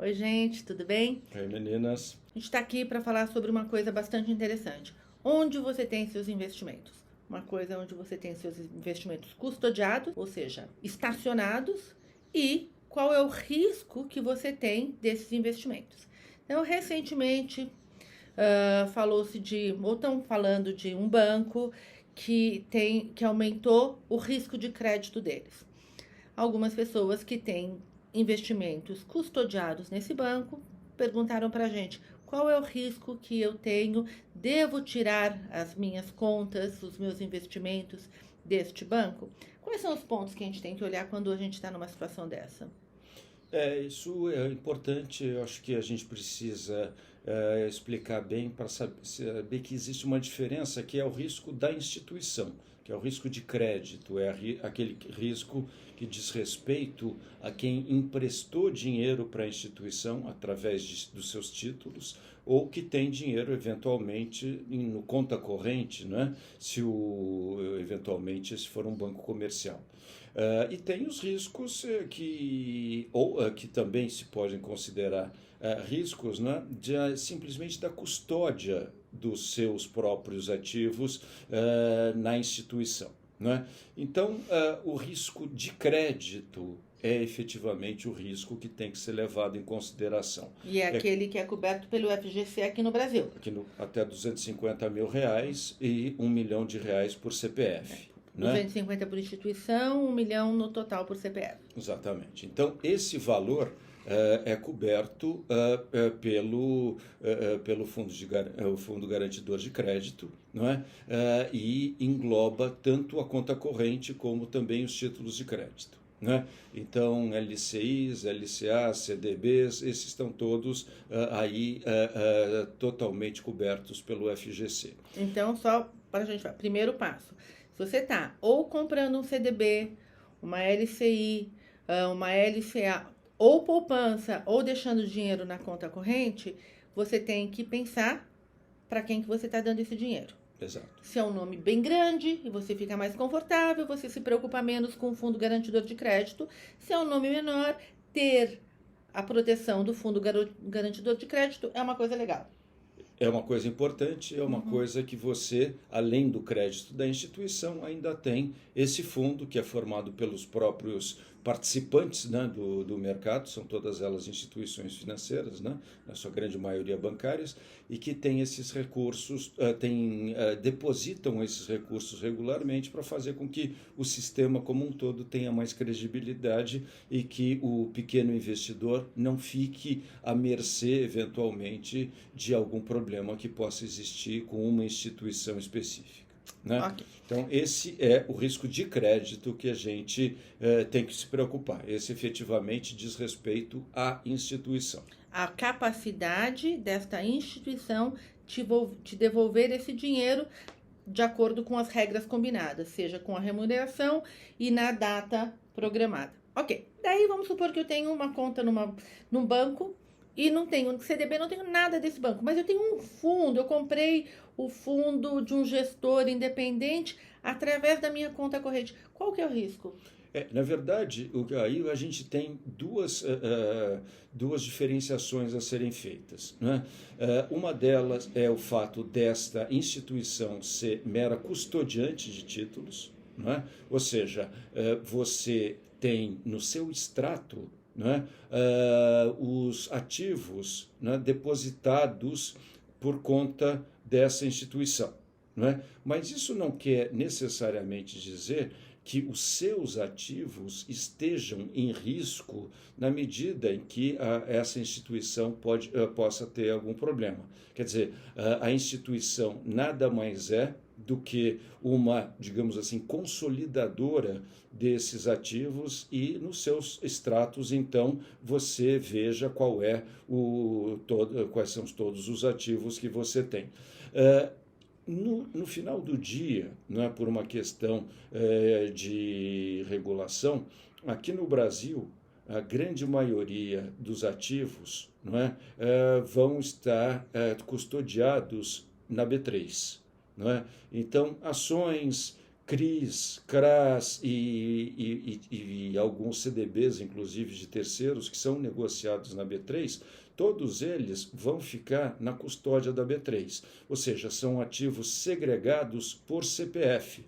Oi, gente, tudo bem? Oi, meninas. A gente está aqui para falar sobre uma coisa bastante interessante. Onde você tem seus investimentos? Uma coisa onde você tem seus investimentos custodiados, ou seja, estacionados, e qual é o risco que você tem desses investimentos. Então, recentemente, falou-se ou estão falando de um banco que aumentou o risco de crédito deles. Algumas pessoas que têm investimentos custodiados nesse banco perguntaram para a gente qual é o risco que eu tenho, devo tirar as minhas contas, os meus investimentos deste banco? Quais são os pontos que a gente tem que olhar quando a gente está numa situação dessa? Isso é importante. Eu acho que a gente precisa explicar bem para saber que existe uma diferença que é o risco da instituição, que é o risco de crédito, aquele risco que diz respeito a quem emprestou dinheiro para a instituição através dos seus títulos ou que tem dinheiro eventualmente no conta corrente, né? Eventualmente se for um banco comercial. E tem os riscos que também se podem considerar riscos, né, simplesmente da custódia dos seus próprios ativos na instituição. Né? Então, o risco de crédito é efetivamente o risco que tem que ser levado em consideração. E é aquele que é coberto pelo FGC aqui no Brasil. Até R$ 250.000 e R$ 1 milhão por CPF. 250 por instituição, 1 milhão no total por CPF. Exatamente. Então, esse valor é coberto pelo Fundo Garantidor de Crédito, não é? E engloba tanto a conta corrente como também os títulos de crédito. Né? Então, LCIs, LCAs, CDBs, esses estão todos totalmente cobertos pelo FGC. Então, só para a gente falar, primeiro passo. Se você está ou comprando um CDB, uma LCI, uma LCA, ou poupança, ou deixando dinheiro na conta corrente, você tem que pensar para quem que você está dando esse dinheiro. Exato. Se é um nome bem grande e você fica mais confortável, você se preocupa menos com o fundo garantidor de crédito. Se é um nome menor, ter a proteção do fundo garantidor de crédito é uma coisa legal. É uma coisa importante, é uma coisa que você, além do crédito da instituição, ainda tem esse fundo que é formado pelos próprios participantes, né, do mercado, são todas elas instituições financeiras, né, na sua grande maioria bancárias, e que tem esses recursos, depositam esses recursos regularmente para fazer com que o sistema como um todo tenha mais credibilidade e que o pequeno investidor não fique à mercê, eventualmente, de algum problema que possa existir com uma instituição específica. Né? Ok. Então, esse é o risco de crédito que a gente tem que se preocupar. Esse efetivamente diz respeito à instituição. A capacidade desta instituição te devolver esse dinheiro de acordo com as regras combinadas, seja com a remuneração e na data programada. Ok, daí vamos supor que eu tenho uma conta num banco e não tenho CDB, não tenho nada desse banco, mas eu tenho um fundo, eu comprei o fundo de um gestor independente através da minha conta corrente. Qual que é o risco? Na verdade, aí a gente tem duas diferenciações a serem feitas. Né? Uma delas é o fato desta instituição ser mera custodiante de títulos, né? Ou seja, você tem no seu extrato, né, os ativos, né, depositados por conta dessa instituição. Né? Mas isso não quer necessariamente dizer que os seus ativos estejam em risco na medida em que essa instituição possa ter algum problema. Quer dizer, a instituição nada mais é do que uma, digamos assim, consolidadora desses ativos e nos seus extratos, então, você veja quais são todos os ativos que você tem. No final do dia, né, por uma questão de regulação, aqui no Brasil, a grande maioria dos ativos, não é, vão estar custodiados na B3. Não é? Então, ações, CRIs, CRAs e alguns CDBs, inclusive de terceiros, que são negociados na B3, todos eles vão ficar na custódia da B3, ou seja, são ativos segregados por CPF.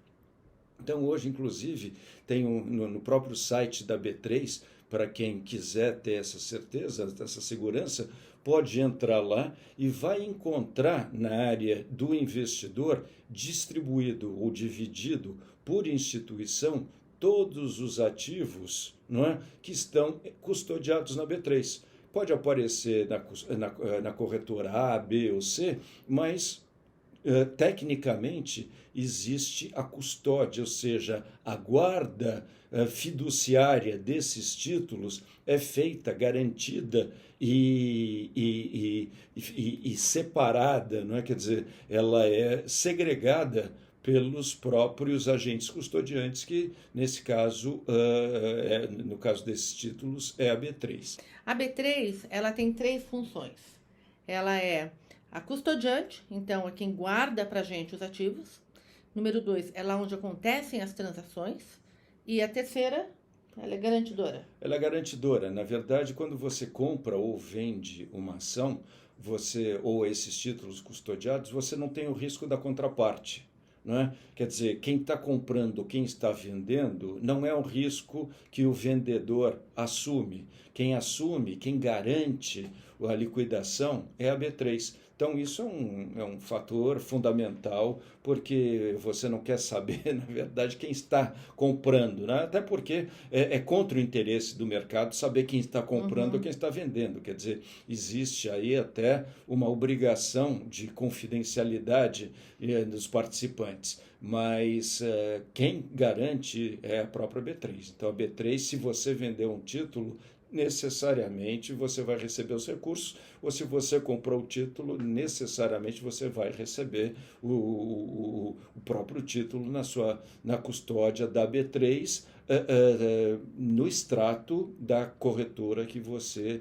Então, hoje, inclusive, tem no próprio site da B3, para quem quiser ter essa certeza, essa segurança, pode entrar lá e vai encontrar na área do investidor, distribuído ou dividido por instituição, todos os ativos, não é, que estão custodiados na B3. Pode aparecer na corretora A, B ou C, mas tecnicamente existe a custódia, ou seja, a guarda fiduciária desses títulos é feita, garantida e separada, não é? Quer dizer, ela é segregada pelos próprios agentes custodiantes, que nesse caso, no caso desses títulos, é a B3. A B3, ela tem 3 funções. Ela é a custodiante, então é quem guarda para a gente os ativos. Número 2, é lá onde acontecem as transações. E a terceira, ela é garantidora. Ela é garantidora. Na verdade, quando você compra ou vende uma ação, ou esses títulos custodiados, você não tem o risco da contraparte. Não é? Quer dizer, quem está comprando, quem está vendendo, não é um risco que o vendedor assume. Quem assume, quem garante a liquidação é a B3. Então, isso é um fator fundamental, porque você não quer saber, na verdade, quem está comprando, né? Até porque é contra o interesse do mercado saber quem está comprando ou quem está vendendo. Quer dizer, existe aí até uma obrigação de confidencialidade dos participantes. Mas quem garante é a própria B3. Então, a B3, se você vender um título, necessariamente você vai receber os recursos, ou se você comprou o título, necessariamente você vai receber o próprio título na custódia da B3, no extrato da corretora que você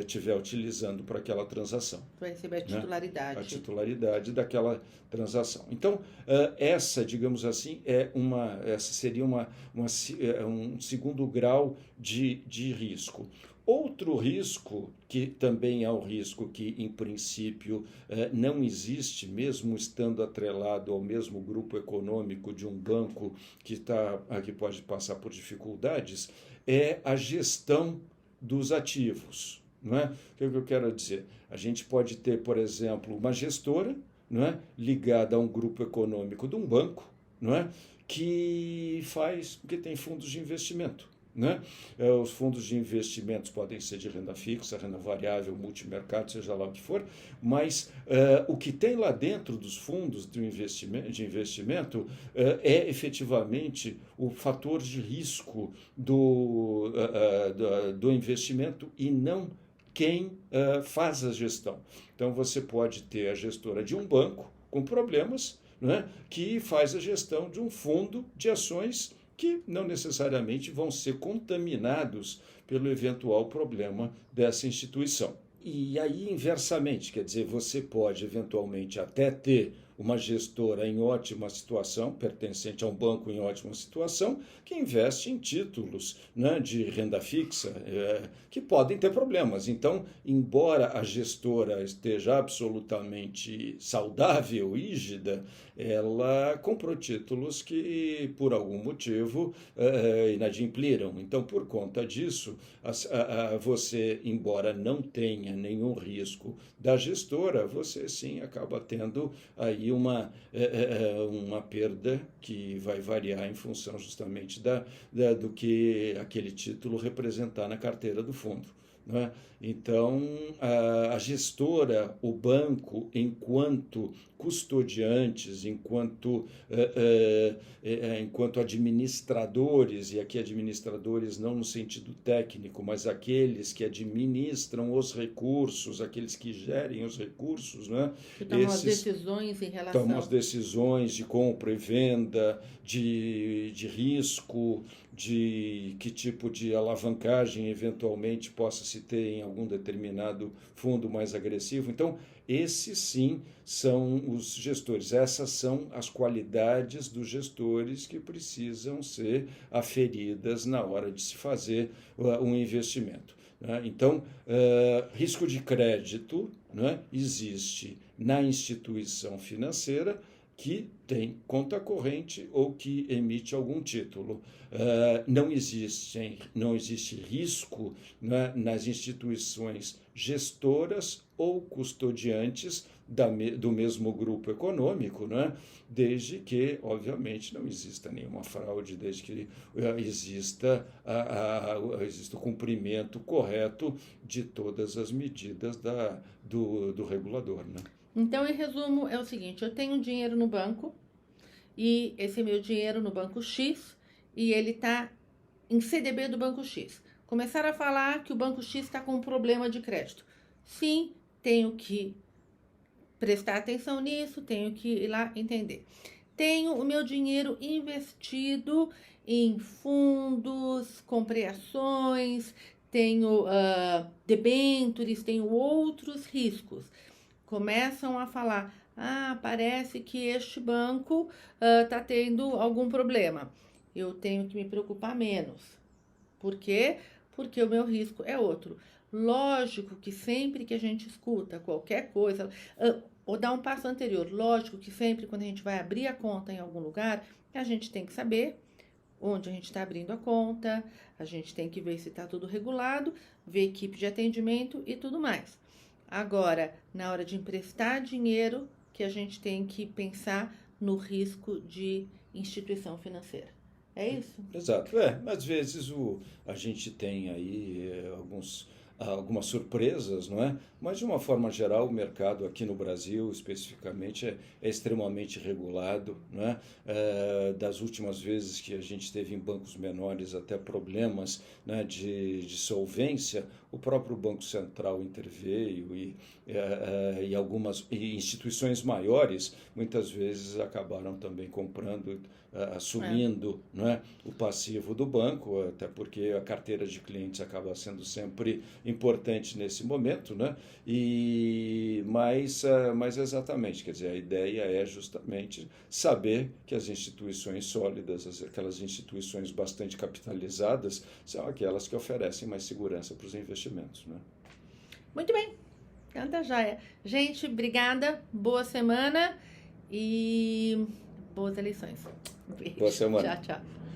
estiver utilizando para aquela transação. Vai receber a titularidade. Né? A titularidade daquela transação. Então, essa, digamos assim, essa seria um segundo grau de risco. Outro risco, que também é um risco que, em princípio, não existe, mesmo estando atrelado ao mesmo grupo econômico de um banco que pode passar por dificuldades, é a gestão dos ativos. Não é? O que eu quero dizer? A gente pode ter, por exemplo, uma gestora, não é, ligada a um grupo econômico de um banco, não é, que tem fundos de investimento. Né? Os fundos de investimentos podem ser de renda fixa, renda variável, multimercado, seja lá o que for, mas o que tem lá dentro dos fundos de investimento é efetivamente o fator de risco do investimento e não quem faz a gestão. Então, você pode ter a gestora de um banco com problemas, né, que faz a gestão de um fundo de ações que não necessariamente vão ser contaminados pelo eventual problema dessa instituição. E aí, inversamente, quer dizer, você pode eventualmente até ter uma gestora em ótima situação, pertencente a um banco em ótima situação, que investe em títulos, né, de renda fixa, que podem ter problemas. Então, embora a gestora esteja absolutamente saudável, rígida, ela comprou títulos que, por algum motivo, inadimpliram. Então, por conta disso, você, embora não tenha nenhum risco da gestora, você sim acaba tendo aí uma perda que vai variar em função justamente do que aquele título representar na carteira do fundo. Né? Então, a gestora, o banco, enquanto custodiantes, enquanto administradores, e aqui administradores não no sentido técnico, mas aqueles que administram os recursos, aqueles que gerem os recursos, né? Que tomam as decisões em relação... Tomam as decisões de compra e venda, de risco, de que tipo de alavancagem eventualmente possa se ter em algum determinado fundo mais agressivo. Então, esses sim são os gestores, essas são as qualidades dos gestores que precisam ser aferidas na hora de se fazer um investimento. Então, risco de crédito, existe na instituição financeira que tem conta corrente ou que emite algum título. Não existe risco, nas instituições gestoras ou custodiantes do mesmo grupo econômico, desde que, obviamente, não exista nenhuma fraude, desde que exista o cumprimento correto de todas as medidas do regulador. Então, em resumo, é o seguinte, eu tenho dinheiro no banco, e esse meu dinheiro no banco X, e ele está em CDB do banco X. Começaram a falar que o banco X está com um problema de crédito. Sim, tenho que prestar atenção nisso, tenho que ir lá entender. Tenho o meu dinheiro investido em fundos, comprei ações, tenho debêntures, tenho outros riscos. Começam a falar, parece que este banco está tendo algum problema. Eu tenho que me preocupar menos. Por quê? Porque o meu risco é outro. Lógico que sempre que a gente escuta qualquer coisa, ou dar um passo anterior, lógico que sempre quando a gente vai abrir a conta em algum lugar, a gente tem que saber onde a gente está abrindo a conta, a gente tem que ver se está tudo regulado, ver equipe de atendimento e tudo mais. Agora, na hora de emprestar dinheiro, que a gente tem que pensar no risco de instituição financeira. É isso? Exato. Às vezes a gente tem aí algumas surpresas, não é? Mas, de uma forma geral, o mercado aqui no Brasil, especificamente, é extremamente regulado, não é? Das últimas vezes que a gente teve em bancos menores até problemas, né, de solvência, o próprio Banco Central interveio e algumas instituições maiores, muitas vezes, acabaram também comprando, assumindo não é, o passivo do banco, até porque a carteira de clientes acaba sendo sempre importante nesse momento, né? Mas exatamente, quer dizer, a ideia é justamente saber que as instituições sólidas, aquelas instituições bastante capitalizadas, são aquelas que oferecem mais segurança para os investimentos, né? Muito bem, então tá joia. Gente, obrigada, boa semana e boas eleições. Beijo. Boa semana. Tchau, tchau.